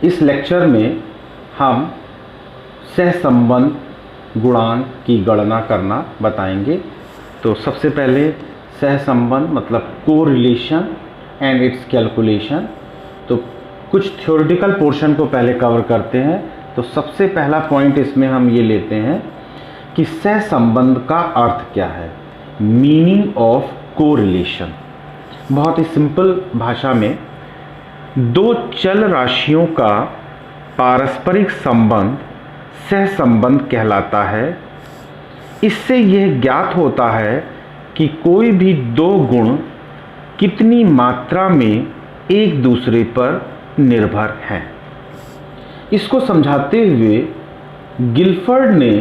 इस लेक्चर में हम सहसंबंध गुणांक की गणना करना बताएंगे। तो सबसे पहले सहसंबंध मतलब कोरिलेशन एंड इट्स कैलकुलेशन। तो कुछ थ्योरेटिकल पोर्शन को पहले कवर करते हैं। तो सबसे पहला पॉइंट इसमें हम ये लेते हैं कि सहसंबंध का अर्थ क्या है, मीनिंग ऑफ कोरिलेशन। बहुत ही सिंपल भाषा में दो चल राशियों का पारस्परिक संबंध सहसंबंध कहलाता है। इससे यह ज्ञात होता है कि कोई भी दो गुण कितनी मात्रा में एक दूसरे पर निर्भर हैं। इसको समझाते हुए गिलफर्ड ने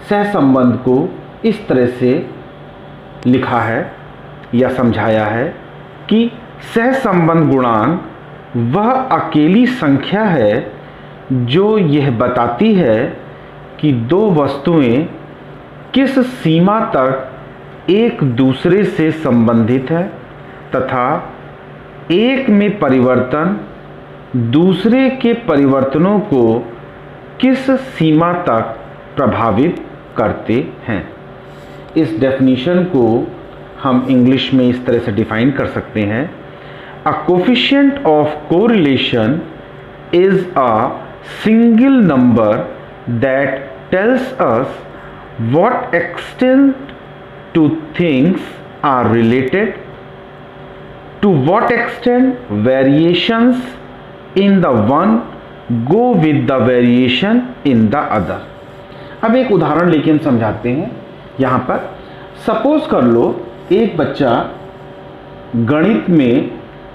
सहसंबंध को इस तरह से लिखा है या समझाया है कि सहसंबंध गुणांक वह अकेली संख्या है जो यह बताती है कि दो वस्तुएं किस सीमा तक एक दूसरे से संबंधित है तथा एक में परिवर्तन दूसरे के परिवर्तनों को किस सीमा तक प्रभावित करते हैं। इस डेफिनेशन को हम इंग्लिश में इस तरह से डिफाइन कर सकते हैं, a coefficient of correlation is a single number that tells us what extent two things are related, to what extent variations in the one go with the variation in the other। अब एक उदाहरण लेके हम समझाते हैं। यहाँ पर suppose कर लो एक बच्चा गणित में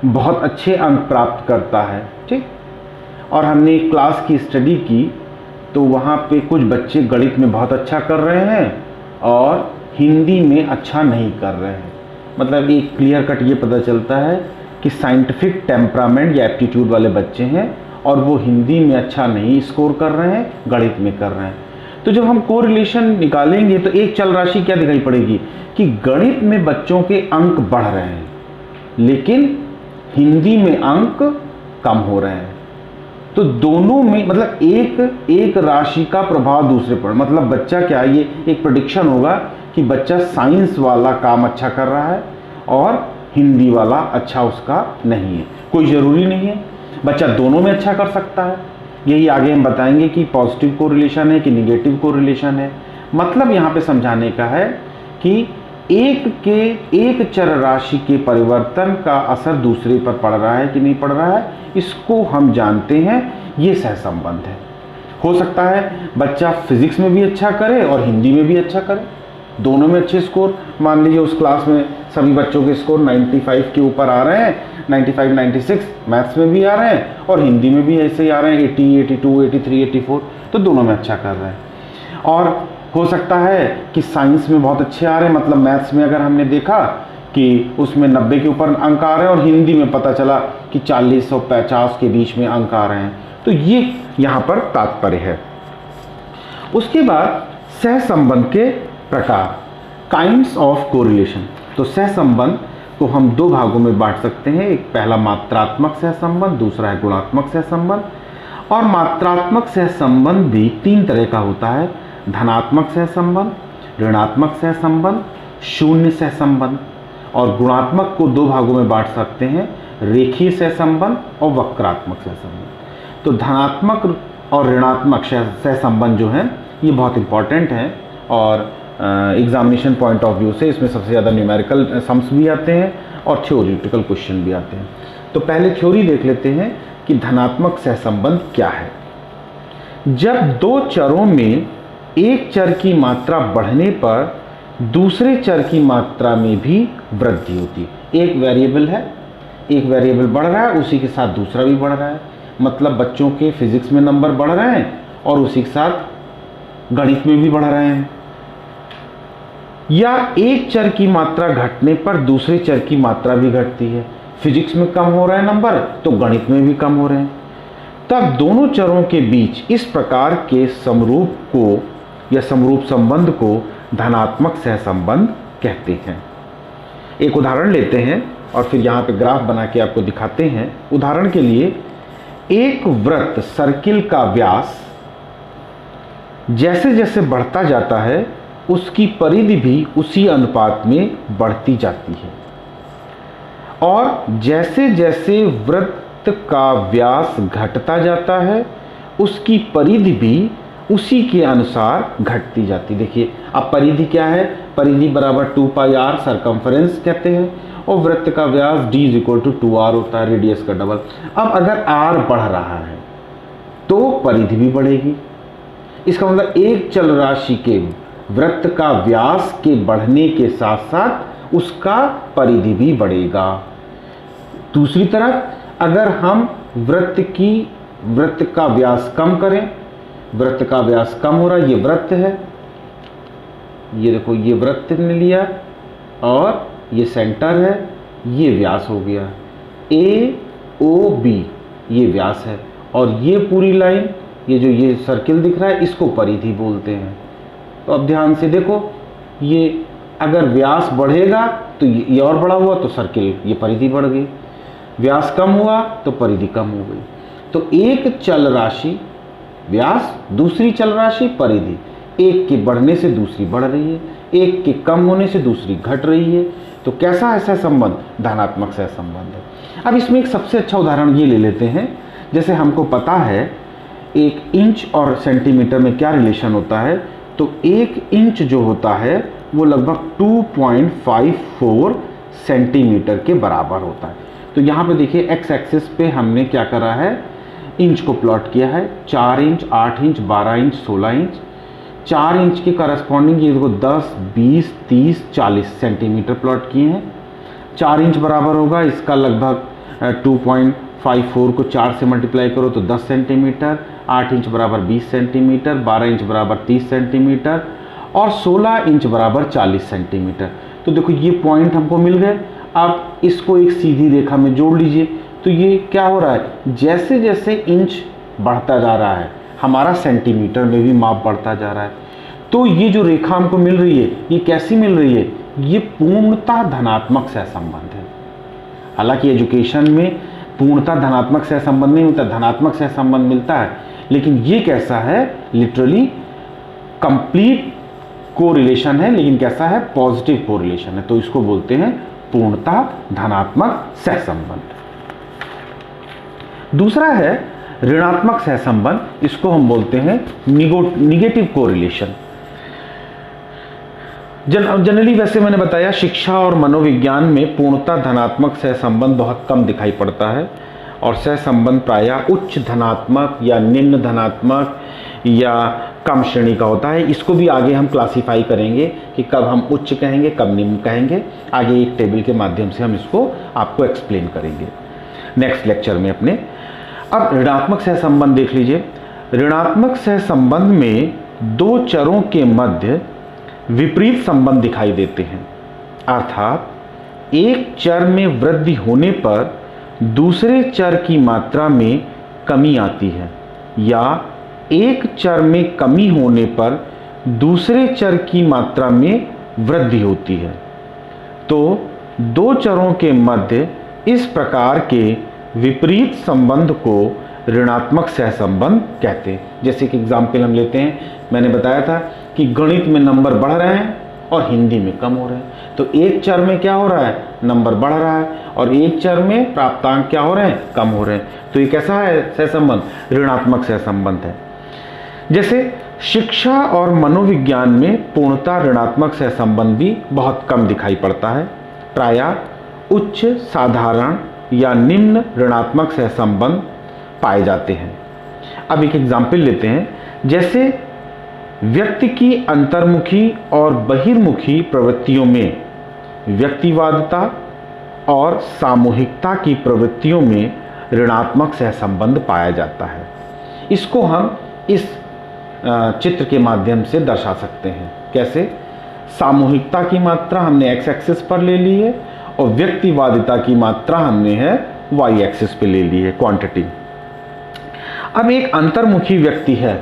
बहुत अच्छे अंक प्राप्त करता है, ठीक, और हमने क्लास की स्टडी की तो वहाँ पे कुछ बच्चे गणित में बहुत अच्छा कर रहे हैं और हिंदी में अच्छा नहीं कर रहे हैं। मतलब एक क्लियर कट ये पता चलता है कि साइंटिफिक टेम्परामेंट या एप्टीट्यूड वाले बच्चे हैं और वो हिंदी में अच्छा नहीं स्कोर कर रहे हैं, गणित में कर रहे हैं। तो जब हम कोरिलेशन निकालेंगे तो एक चल राशि क्या दिखाई पड़ेगी कि गणित में बच्चों के अंक बढ़ रहे हैं लेकिन हिंदी में अंक कम हो रहे हैं। तो दोनों में मतलब एक राशि का प्रभाव दूसरे पर, मतलब बच्चा क्या, ये एक प्रेडिक्शन होगा कि बच्चा साइंस वाला काम अच्छा कर रहा है और हिंदी वाला अच्छा उसका नहीं है। कोई ज़रूरी नहीं है, बच्चा दोनों में अच्छा कर सकता है। यही आगे हम बताएंगे कि पॉजिटिव कोरिलेशन है कि निगेटिव कोरिलेशन है। मतलब यहाँ पे समझाने का है कि एक चर राशि के परिवर्तन का असर दूसरे पर पड़ रहा है कि नहीं पड़ रहा है, इसको हम जानते हैं, ये सहसंबंध है। हो सकता है बच्चा फिजिक्स में भी अच्छा करे और हिंदी में भी अच्छा करे, दोनों में अच्छे स्कोर। मान लीजिए उस क्लास में सभी बच्चों के स्कोर 95 के ऊपर आ रहे हैं, 95, 96 मैथ्स में भी आ रहे हैं और हिंदी में भी ऐसे ही आ रहे हैं 80, 82, 83, 84, तो दोनों में अच्छा कर रहे हैं। और हो सकता है कि साइंस में बहुत अच्छे आ रहे हैं, मतलब मैथ्स में अगर हमने देखा कि उसमें 90 के ऊपर अंक आ रहे हैं और हिंदी में पता चला कि 40 और 50 के बीच में अंक आ रहे हैं, तो ये यहाँ पर तात्पर्य है। उसके बाद सहसंबंध के प्रकार, काइंड्स ऑफ कोरिलेशन। तो सहसंबंध को हम दो भागों में बांट सकते हैं, एक पहला मात्रात्मक सहसंबंध, दूसरा है गुणात्मक सहसंबंध। और मात्रात्मक सहसंबंध भी तीन तरह का होता है, धनात्मक सहसंबंध, ऋणात्मक सहसंबंध, शून्य सहसंबंध। और गुणात्मक को दो भागों में बांट सकते हैं, रेखीय सहसंबंध और वक्रात्मक सहसंबंध। तो धनात्मक और ऋणात्मक सहसंबंध जो हैं ये बहुत इंपॉर्टेंट हैं और एग्जामिनेशन पॉइंट ऑफ व्यू से इसमें सबसे ज़्यादा न्यूमेरिकल सम्स भी आते हैं और थ्योरेटिकल क्वेश्चन भी आते हैं। तो पहले थ्योरी देख लेते हैं कि धनात्मक सहसंबंध क्या है। जब दो चरों में एक चर की मात्रा बढ़ने पर दूसरे चर की मात्रा में भी वृद्धि होती है। एक वेरिएबल है, एक वेरिएबल बढ़ रहा है, उसी के साथ दूसरा भी बढ़ रहा है। मतलब बच्चों के फिजिक्स में नंबर बढ़ रहे हैं और उसी के साथ गणित में भी बढ़ रहे हैं। या एक चर की मात्रा घटने पर दूसरे चर की मात्रा भी घटती है। फिजिक्स में कम हो रहे हैं नंबर तो गणित में भी कम हो रहे हैं। तब दोनों चरों के बीच इस प्रकार के समरूप को या समरूप संबंध को धनात्मक सहसंबंध कहते हैं। एक उदाहरण लेते हैं और फिर यहाँ पे ग्राफ बना के आपको दिखाते हैं। उदाहरण के लिए एक वृत्त सर्किल का व्यास जैसे जैसे बढ़ता जाता है उसकी परिधि भी उसी अनुपात में बढ़ती जाती है, और जैसे जैसे वृत्त का व्यास घटता जाता है उसकी परिधि भी उसी के अनुसार घटती जाती। देखिए अब परिधि क्या है, परिधि बराबर 2πr सरकमफ्रेंस कहते हैं, और वृत्त का व्यास d = 2r होता है, रेडियस का डबल। अब अगर r बढ़ रहा है तो परिधि भी बढ़ेगी। इसका मतलब एक चल राशि के वृत्त का व्यास के बढ़ने के साथ साथ उसका परिधि भी बढ़ेगा। दूसरी तरफ अगर हम वृत्त का व्यास कम करें, वृत्त का व्यास कम हो रहा है, ये वृत्त है, ये देखो ये वृत्त ने लिया और ये सेंटर है, ये व्यास हो गया AOB, ये व्यास है, और ये पूरी लाइन, ये जो ये सर्किल दिख रहा है इसको परिधि बोलते हैं। तो अब ध्यान से देखो, ये अगर व्यास बढ़ेगा तो ये और बड़ा हुआ तो सर्किल, ये परिधि बढ़ गई, व्यास कम हुआ तो परिधि कम हो गई। तो एक चल राशि व्यास, दूसरी चल राशि परिधि, एक के बढ़ने से दूसरी बढ़ रही है, एक के कम होने से दूसरी घट रही है। तो कैसा है सहसंबंध? धनात्मक सहसंबंध है। अब इसमें एक सबसे अच्छा उदाहरण ये ले लेते हैं, जैसे हमको पता है 1 इंच और सेंटीमीटर में क्या रिलेशन होता है, तो 1 इंच जो होता है वो लगभग 2.54 सेंटीमीटर के बराबर होता है। तो यहाँ पे देखिए एक्स एक्सिस पे हमने क्या करा है, इंच को प्लॉट किया है, 4 inch, 8 inch, 12 inch, 16 inch. 4 inch के करस्पॉन्डिंग ये देखो 10, 20, 30, 40 सेंटीमीटर प्लॉट किए हैं। 4 इंच बराबर होगा इसका लगभग 2.54 को 4 से मल्टीप्लाई करो तो 10 सेंटीमीटर, 8 इंच बराबर 20 सेंटीमीटर, 12 इंच बराबर 30 सेंटीमीटर, और 16 इंच बराबर 40 सेंटीमीटर। तो देखो ये पॉइंट हमको मिल गए। अब इसको एक सीधी रेखा में जोड़ लीजिए, तो ये क्या हो रहा है, जैसे जैसे इंच बढ़ता जा रहा है हमारा सेंटीमीटर में भी माप बढ़ता जा रहा है। तो ये जो रेखा हमको मिल रही है ये कैसी मिल रही है, ये पूर्णतः धनात्मक सहसंबंध है। हालांकि एजुकेशन में पूर्णतः धनात्मक सहसंबंध नहीं मिलता, धनात्मक सहसंबंध मिलता है, लेकिन ये कैसा है, लिटरली कंप्लीट कोरिलेशन है, लेकिन कैसा है, पॉजिटिव कोरिलेशन है। तो इसको बोलते हैं पूर्णतः धनात्मक सहसंबंध। दूसरा है ऋणात्मक सहसंबंध, इसको हम बोलते हैं निगेटिव कोरिलेशन। जनरली वैसे मैंने बताया शिक्षा और मनोविज्ञान में पूर्णतः धनात्मक सहसंबंध बहुत कम दिखाई पड़ता है, और सहसंबंध प्रायः उच्च धनात्मक या निम्न धनात्मक या कम श्रेणी का होता है। इसको भी आगे हम क्लासिफाई करेंगे कि कब हम उच्च कहेंगे कब निम्न कहेंगे, आगे एक टेबल के माध्यम से हम इसको आपको एक्सप्लेन करेंगे नेक्स्ट लेक्चर में अपने। अब ऋणात्मक सहसंबंध देख लीजिए। ऋणात्मक सहसंबंध में दो चरों के मध्य विपरीत संबंध दिखाई देते हैं, अर्थात एक चर में वृद्धि होने पर दूसरे चर की मात्रा में कमी आती है, या एक चर में कमी होने पर दूसरे चर की मात्रा में वृद्धि होती है। तो दो चरों के मध्य इस प्रकार के विपरीत संबंध को ऋणात्मक सहसंबंध कहते हैं। जैसे कि एग्जाम्पल हम लेते हैं, मैंने बताया था कि गणित में नंबर बढ़ रहे हैं और हिंदी में कम हो रहे हैं। तो एक चर में क्या हो रहा है, नंबर बढ़ रहा है, और एक चर में प्राप्तांक क्या हो रहे हैं, कम हो रहे हैं। तो ये कैसा है सहसंबंध, ऋणात्मक सहसंबंध है। जैसे शिक्षा और मनोविज्ञान में पूर्णतः ऋणात्मक सहसंबंध भी बहुत कम दिखाई पड़ता है, प्रायः उच्च, साधारण या निम्न ऋणात्मक सहसंबंध पाए जाते हैं। अब एक एग्जाम्पल लेते हैं, जैसे व्यक्ति की अंतर्मुखी और बहिर्मुखी प्रवृत्तियों में व्यक्तिवादिता और सामूहिकता की प्रवृत्तियों में ऋणात्मक सहसंबंध पाया जाता है। इसको हम इस चित्र के माध्यम से दर्शा सकते हैं। कैसे, सामूहिकता की मात्रा हमने एक्स एक्सिस पर ले ली है और व्यक्तिवादिता की मात्रा हमने है वाई एक्सिस पे ले ली है, क्वांटिटी। अब एक अंतर्मुखी व्यक्ति है,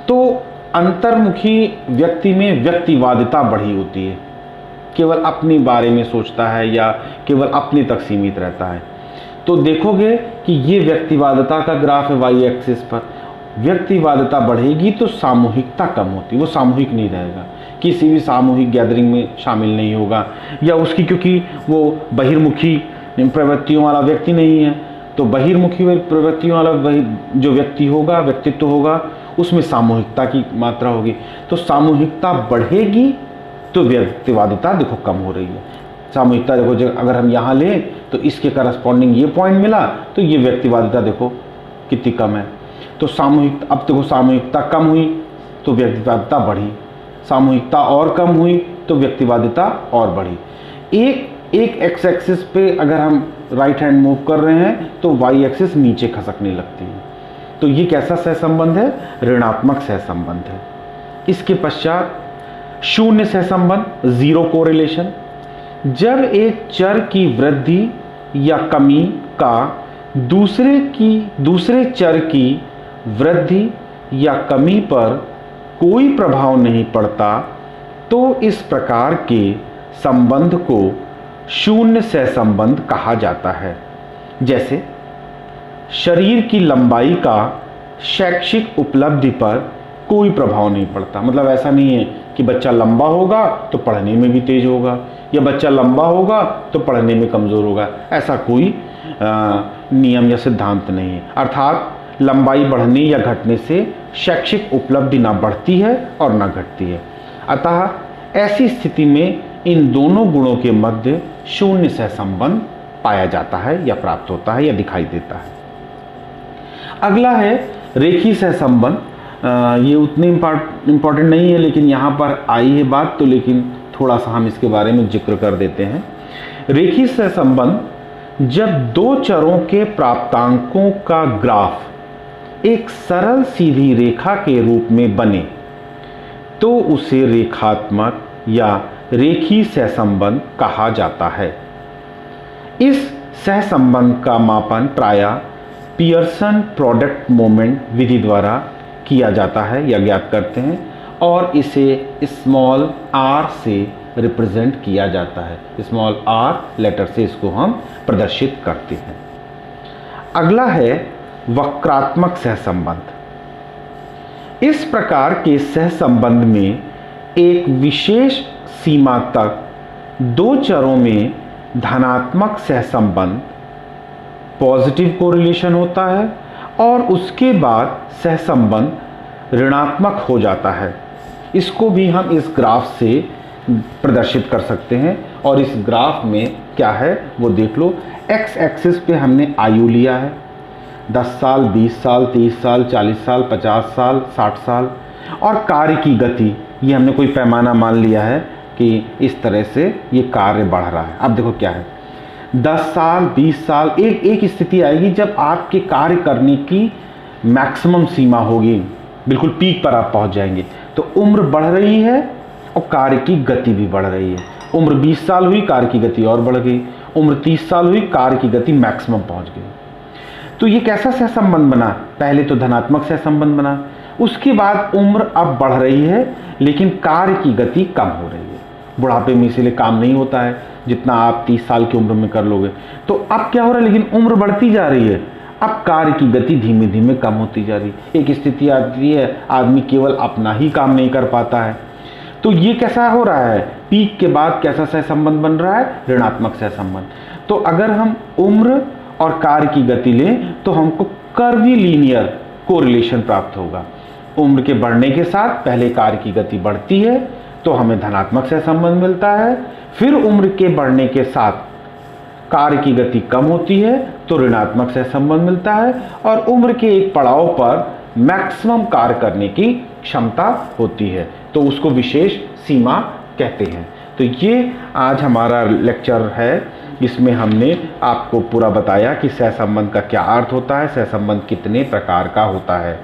तो अंतर्मुखी व्यक्ति में व्यक्तिवादिता बढ़ी होती है, केवल अपने बारे में सोचता है या केवल अपने तक सीमित रहता है। तो देखोगे कि ये व्यक्तिवादिता का ग्राफ है वाई एक्सिस पर। व्यक्तिवादिता बढ़ेगी तो सामूहिकता कम होती, वो सामूहिक नहीं रहेगा, किसी भी सामूहिक गैदरिंग में शामिल नहीं होगा, या उसकी क्योंकि वो बहिर्मुखी प्रवृत्तियों वाला व्यक्ति नहीं है, तो बहिर्मुखी प्रवृत्तियों वाला वही जो व्यक्ति होगा, व्यक्तित्व होगा, उसमें सामूहिकता की मात्रा होगी। तो सामूहिकता बढ़ेगी तो व्यक्तिवादिता देखो कम हो रही है। सामूहिकता देखो अगर हम यहाँ लें तो इसके करस्पॉन्डिंग ये पॉइंट मिला, तो ये व्यक्तिवादिता देखो कितनी कम है। तो सामूहिकता, अब देखो सामूहिकता कम हुई तो व्यक्तिवादिता बढ़ी, सामूहिकता और कम हुई तो व्यक्तिवादिता और बढ़ी। एक एक्स एक्सिस पे अगर हम राइट हैंड मूव कर रहे हैं तो वाई एक्सिस नीचे खसकने लगती है। तो ये कैसा सहसंबंध है? ऋणात्मक सहसंबंध है। इसके पश्चात शून्य सहसंबंध, जीरो कोरिलेशन। जब एक चर की वृद्धि या कमी का दूसरे चर की वृद्धि या कमी पर कोई प्रभाव नहीं पड़ता, तो इस प्रकार के संबंध को शून्य सहसंबंध कहा जाता है। जैसे शरीर की लंबाई का शैक्षिक उपलब्धि पर कोई प्रभाव नहीं पड़ता। मतलब ऐसा नहीं है कि बच्चा लंबा होगा तो पढ़ने में भी तेज होगा, या बच्चा लंबा होगा तो पढ़ने में कमज़ोर होगा, ऐसा कोई नियम या सिद्धांत नहीं है। अर्थात लंबाई बढ़ने या घटने से शैक्षिक उपलब्धि ना बढ़ती है और ना घटती है। अतः ऐसी स्थिति में इन दोनों गुणों के मध्य शून्य सहसंबंध पाया जाता है या प्राप्त होता है या दिखाई देता है। अगला है रेखीय सहसंबंध। ये उतनी इम्पॉर्टेंट नहीं है, लेकिन यहाँ पर आई है बात तो, लेकिन थोड़ा सा हम इसके बारे में जिक्र कर देते हैं। रेखीय सहसंबंध जब दो चरों के प्राप्तांकों का ग्राफ एक सरल सीधी रेखा के रूप में बने तो उसे रेखात्मक या रेखीय सहसंबंध कहा जाता है। इस सहसंबंध का मापन प्रायः पियर्सन प्रोडक्ट मोमेंट विधि द्वारा किया जाता है या ज्ञात करते हैं, और इसे स्मॉल r से रिप्रेजेंट किया जाता है। स्मॉल r लेटर से इसको हम प्रदर्शित करते हैं। अगला है वक्रात्मक सहसंबंध। इस प्रकार के सहसंबंध में एक विशेष सीमा तक दो चरों में धनात्मक सहसंबंध पॉजिटिव कोरिलेशन होता है और उसके बाद सहसंबंध ऋणात्मक हो जाता है। इसको भी हम इस ग्राफ से प्रदर्शित कर सकते हैं, और इस ग्राफ में क्या है वो देख लो। एक्स एक्सिस पे हमने आयु लिया है, 10 साल, 20 साल, 30 साल, 40 साल, 50 साल, 60 साल, और कार्य की गति ये हमने कोई पैमाना मान लिया है कि इस तरह से ये कार्य बढ़ रहा है। अब देखो क्या है, 10 साल, 20 साल, एक स्थिति आएगी जब आपके कार्य करने की मैक्सिमम सीमा होगी, बिल्कुल पीक पर आप पहुंच जाएंगे। तो उम्र बढ़ रही है और कार्य की गति भी बढ़ रही है। उम्र 20 साल हुई, कार्य की गति और बढ़ गई। उम्र 30 साल हुई, कार्य की गति मैक्सिमम पहुंच गई। तो ये कैसा सहसंबंध बना? पहले तो धनात्मक सहसंबंध बना, उसके बाद उम्र अब बढ़ रही है लेकिन कार्य की गति कम हो रही है। बुढ़ापे में इसीलिए काम नहीं होता है जितना आप 30 साल की उम्र में कर लोगे। तो अब क्या हो रहा है, लेकिन उम्र बढ़ती जा रही है, अब कार्य की गति धीमे धीमे कम होती जा रही है। एक स्थिति आती है आदमी केवल अपना ही काम नहीं कर पाता है। तो ये कैसा हो रहा है, पीक के बाद कैसा सहसंबंध बन रहा है? ऋणात्मक सहसंबंध। तो अगर हम उम्र और कार्य की गति लें तो हमको कर्वीलिनियर कोरिलेशन प्राप्त होगा। उम्र के बढ़ने के साथ पहले कार्य की गति बढ़ती है तो हमें धनात्मक सहसंबंध मिलता है, फिर उम्र के बढ़ने के साथ कार्य की गति कम होती है तो ऋणात्मक सहसंबंध मिलता है, और उम्र के एक पड़ाव पर मैक्सिमम कार्य करने की क्षमता होती है तो उसको विशेष सीमा कहते हैं। तो ये आज हमारा लेक्चर है, इसमें हमने आपको पूरा बताया कि सहसंबंध का क्या अर्थ होता है, सहसंबंध कितने प्रकार का होता है,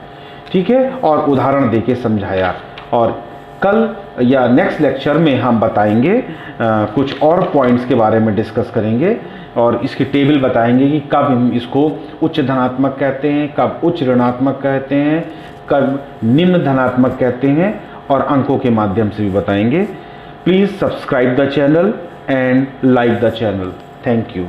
ठीक है, और उदाहरण देके समझाया। और कल या नेक्स्ट लेक्चर में हम बताएंगे कुछ और पॉइंट्स के बारे में डिस्कस करेंगे, और इसकी टेबल बताएंगे कि कब हम इसको उच्च धनात्मक कहते हैं, कब उच्च ऋणात्मक कहते हैं, कब निम्न धनात्मक कहते हैं, और अंकों के माध्यम से भी बताएंगे। Please subscribe the channel and like the channel. Thank you.